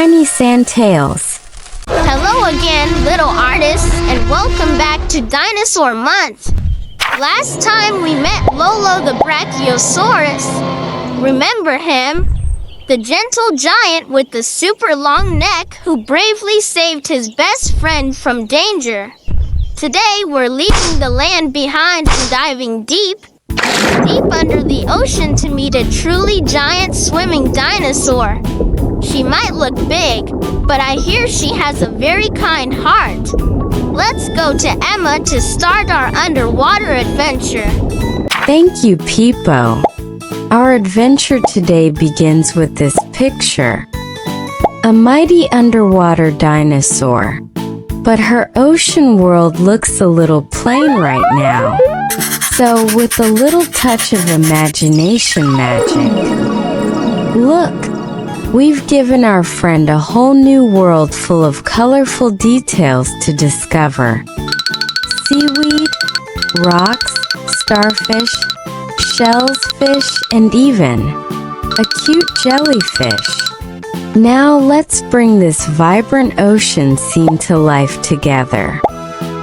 shiny sand tails. Hello again, little artists, and welcome back to Dinosaur Month. Last time we met Lolo the Brachiosaurus. Remember him? The gentle giant with the super long neck who bravely saved his best friend from danger. Today we're leaving the land behind and diving deep under the ocean to meet a truly giant swimming dinosaur. She might look big, but I hear she has a very kind heart. Let's go to Emma to start our underwater adventure. Thank you, Peepo. Our adventure today begins with this picture. A mighty underwater dinosaur. But her ocean world looks a little plain right now. So with a little touch of imagination magic. Look, we've given our friend a whole new world full of colorful details to discover. Seaweed, rocks, starfish, shells, fish, and even a cute jellyfish. Now let's bring this vibrant ocean scene to life together.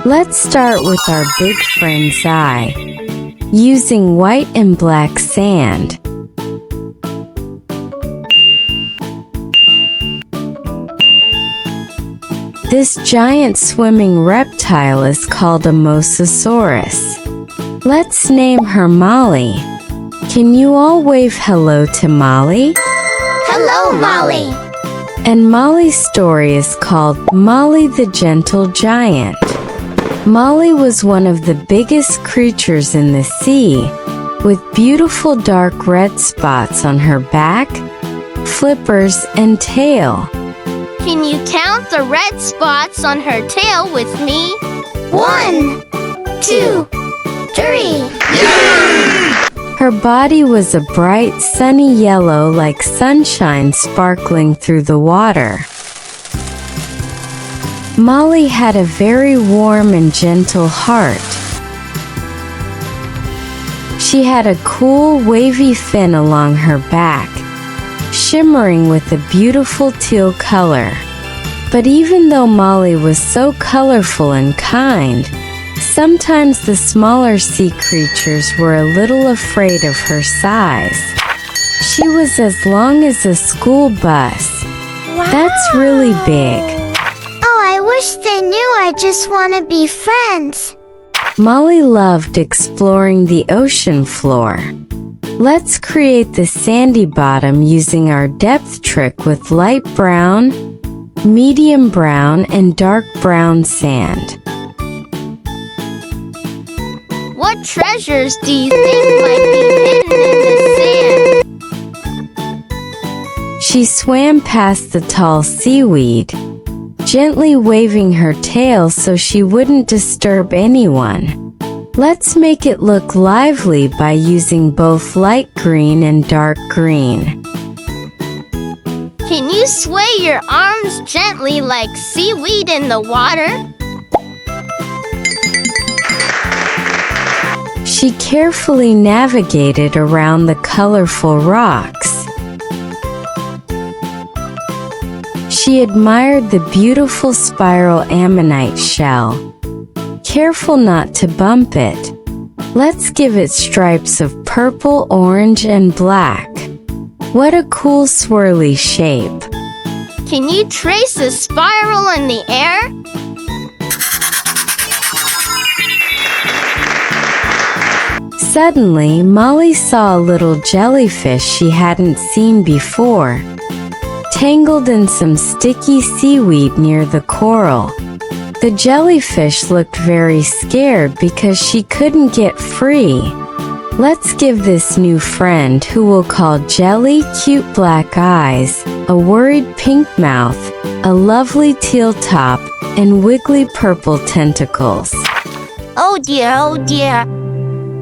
Let's start with our big friend's eye, using white and black sand. This giant swimming reptile is called a Mosasaurus. Let's name her Molly. Can you all wave hello to Molly? Hello, Molly. And Molly's story is called Molly the Gentle Giant. Molly was one of the biggest creatures in the sea, with beautiful dark red spots on her back, flippers, and tail. Can you count the red spots on her tail with me? 1, 2, 3. Her body was a bright, sunny yellow like sunshine sparkling through the water. Molly had a very warm and gentle heart. She had a cool, wavy fin along her back, shimmering with a beautiful teal color. But even though Molly was so colorful and kind, sometimes the smaller sea creatures were a little afraid of her size. She was as long as a school bus. Wow. That's really big. Oh, I wish they knew I just want to be friends. Molly loved exploring the ocean floor. Let's create the sandy bottom using our depth trick with light brown, medium brown, and dark brown sand. What treasures do you think might be hidden in the sand? She swam past the tall seaweed, gently waving her tail so she wouldn't disturb anyone. Let's make it look lively by using both light green and dark green. Can you sway your arms gently like seaweed in the water? She carefully navigated around the colorful rocks. She admired the beautiful spiral ammonite shell. Careful not to bump it. Let's give it stripes of purple, orange, and black. What a cool swirly shape. Can you trace a spiral in the air? Suddenly, Molly saw a little jellyfish she hadn't seen before, tangled in some sticky seaweed near the coral. The jellyfish looked very scared because she couldn't get free. Let's give this new friend, who we'll call Jelly, cute black eyes, a worried pink mouth, a lovely teal top, and wiggly purple tentacles. Oh dear.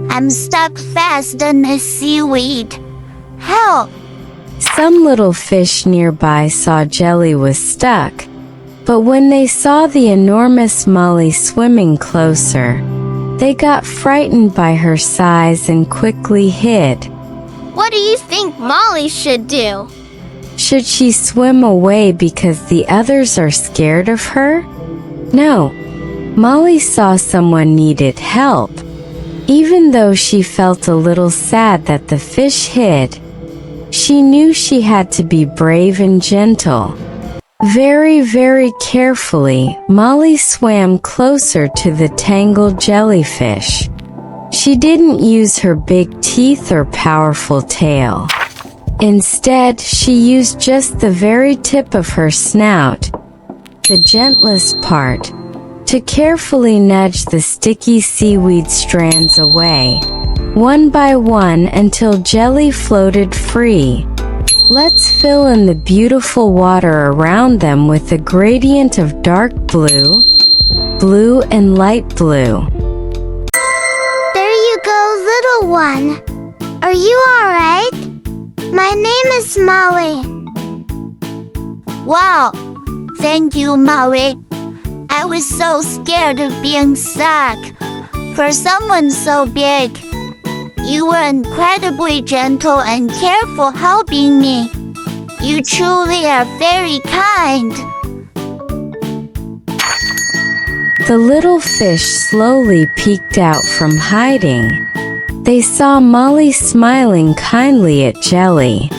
I'm stuck fast in the seaweed. Help! Some little fish nearby saw Jelly was stuck, but when they saw the enormous Molly swimming closer, they got frightened by her size and quickly hid. What do you think Molly should do? Should she swim away because the others are scared of her? No. Molly saw someone needed help. Even though she felt a little sad that the fish hid, she knew she had to be brave and gentle. Very, very carefully, Molly swam closer to the tangled jellyfish. She didn't use her big teeth or powerful tail. Instead, she used just the very tip of her snout, the gentlest part, to carefully nudge the sticky seaweed strands away, one by one until Jelly floated free. Let's fill in the beautiful water around them with a gradient of dark blue, blue and light blue. There you go, little one. Are you alright? My name is Molly. Wow, thank you, Molly. I was so scared of being stuck. For someone so big, you were incredibly gentle and careful helping me. You truly are very kind. The little fish slowly peeked out from hiding. They saw Molly smiling kindly at Jelly.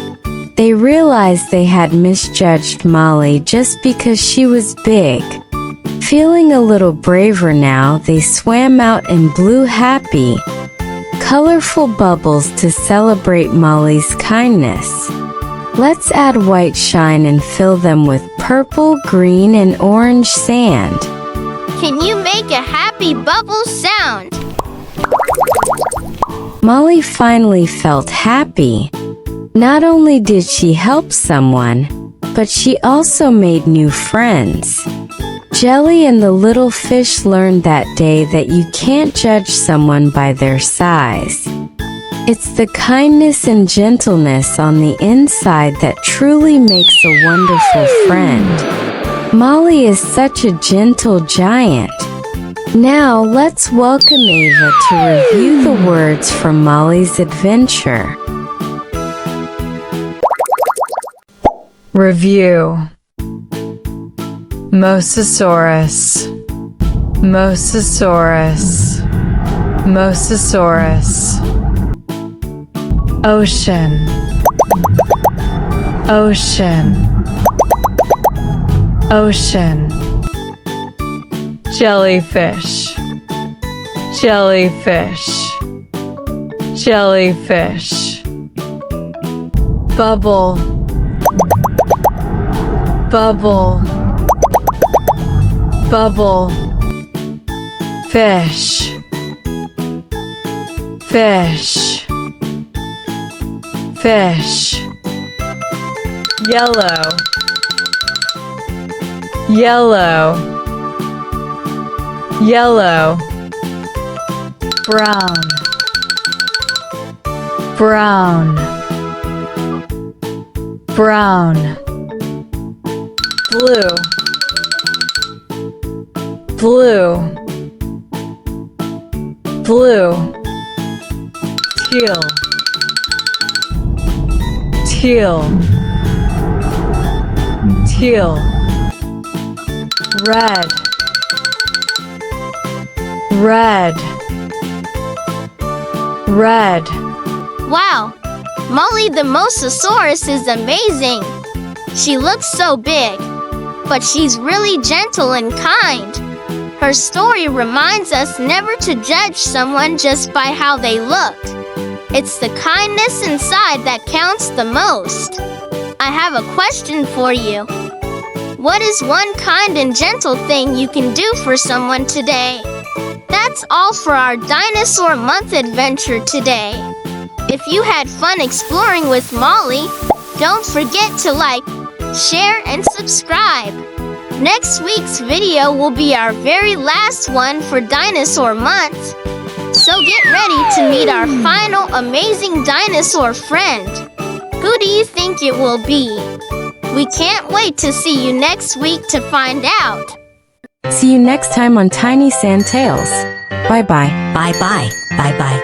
They realized they had misjudged Molly just because she was big. Feeling a little braver now, they swam out and blew happy, colorful bubbles to celebrate Molly's kindness. Let's add white shine and fill them with purple, green, and orange sand. Can you make a happy bubble sound? Molly finally felt happy. Not only did she help someone, but she also made new friends. Jelly and the little fish learned that day that you can't judge someone by their size. It's the kindness and gentleness on the inside that truly makes a wonderful friend. Molly is such a gentle giant. Now let's welcome Ava to review the words from Molly's adventure. Review. Mosasaurus, Mosasaurus, Mosasaurus. Ocean, Ocean, Ocean. Jellyfish, Jellyfish, Jellyfish. Bubble, Bubble, Bubble. Fish, Fish, Fish. Yellow, Yellow, Yellow. Brown, Brown, Brown. Blue, Blue, Blue. Teal, Teal, Teal. Red, Red, Red. Wow, Molly the Mosasaurus is amazing. She looks so big, but she's really gentle and kind. Her story reminds us never to judge someone just by how they look. It's the kindness inside that counts the most. I have a question for you. What is one kind and gentle thing you can do for someone today? That's all for our Dinosaur Month adventure today. If you had fun exploring with Molly, don't forget to like, share, and subscribe. Next week's video will be our very last one for Dinosaur Month. So get ready to meet our final amazing dinosaur friend. Who do you think it will be? We can't wait to see you next week to find out. See you next time on Tiny Sand Tales. Bye-bye. Bye-bye. Bye-bye.